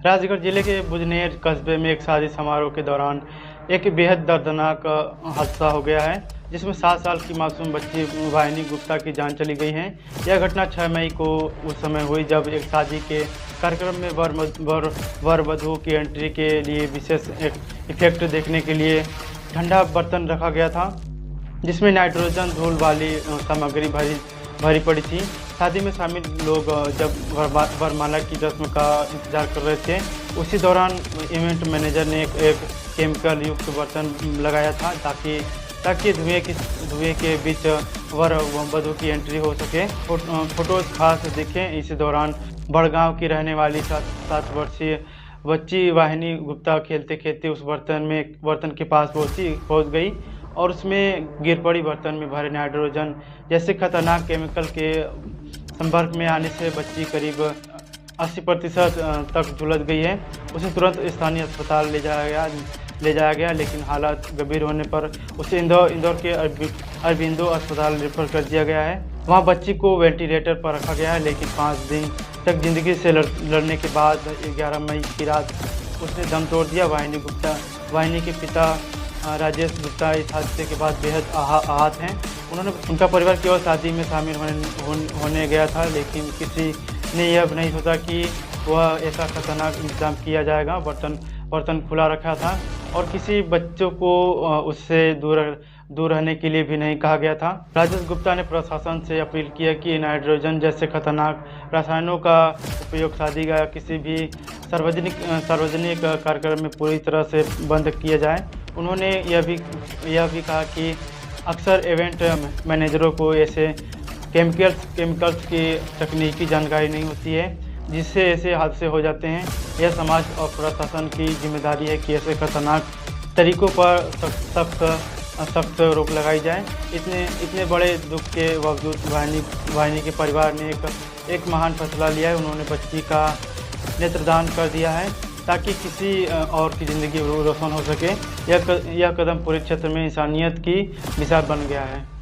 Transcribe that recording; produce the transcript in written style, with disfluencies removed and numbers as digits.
राजगढ़ जिले के बुजनेर कस्बे में एक शादी समारोह के दौरान एक बेहद दर्दनाक हादसा हो गया है, जिसमें 7 साल की मासूम बच्ची वाहिनी गुप्ता की जान चली गई है। यह घटना 6 मई को उस समय हुई जब एक शादी के कार्यक्रम में वर वधू की एंट्री के लिए विशेष इफेक्ट देखने के लिए ठंडा बर्तन रखा गया था, जिसमें नाइट्रोजन धूल वाली सामग्री भरी पड़ी थी। शादी में शामिल लोग जब वरमाला की रस्म का इंतजार कर रहे थे, उसी दौरान इवेंट मैनेजर ने एक केमिकल युक्त बर्तन लगाया था ताकि धुएं के बीच वर वधू की एंट्री हो सके। फोटोज खास दिखें। इसी दौरान बड़गांव की रहने वाली 7 वर्षीय बच्ची वाहिनी गुप्ता खेलते खेलते उस बर्तन के पास पहुंच गई और उसमें गिर पड़ी। बर्तन में भरे नाइट्रोजन जैसे खतरनाक केमिकल के संपर्क में आने से बच्ची करीब 80% तक झुलस गई है। उसे तुरंत स्थानीय अस्पताल ले जाया गया, लेकिन हालात गंभीर होने पर उसे इंदौर के अरबिंदो अस्पताल रेफर कर दिया गया है। वहां बच्ची को वेंटिलेटर पर रखा गया है, लेकिन 5 दिन तक जिंदगी से लड़ने के बाद 11 मई की रात उसने दम तोड़ दिया। वाहिनी के पिता राजेश गुप्ता इस हादसे के बाद बेहद आहत हैं। उनका परिवार केवल शादी में शामिल होने गया था, लेकिन किसी ने यह नहीं सोचा कि वह ऐसा खतरनाक इंतजाम किया जाएगा। बर्तन खुला रखा था और किसी बच्चों को उससे दूर रहने के लिए भी नहीं कहा गया था। राजेश गुप्ता ने प्रशासन से अपील किया कि नाइट्रोजन जैसे खतरनाक रसायनों का उपयोग शादी का किसी भी सार्वजनिक कार्यक्रम में पूरी तरह से बंद किया जाए। उन्होंने यह भी कहा कि अक्सर इवेंट मैनेजरों को ऐसे केमिकल्स की तकनीकी जानकारी नहीं होती है, जिससे ऐसे हादसे हो जाते हैं। यह समाज और प्रशासन की जिम्मेदारी है कि ऐसे खतरनाक तरीकों पर सख्त रोक लगाई जाए। इतने बड़े दुख के बावजूद वाहिनी के परिवार ने एक महान फैसला लिया है। उन्होंने बच्ची का नेत्रदान कर दिया है ताकि किसी और की ज़िंदगी रोशन हो सके। यह कदम पूरे क्षेत्र में इंसानियत की मिसाल बन गया है।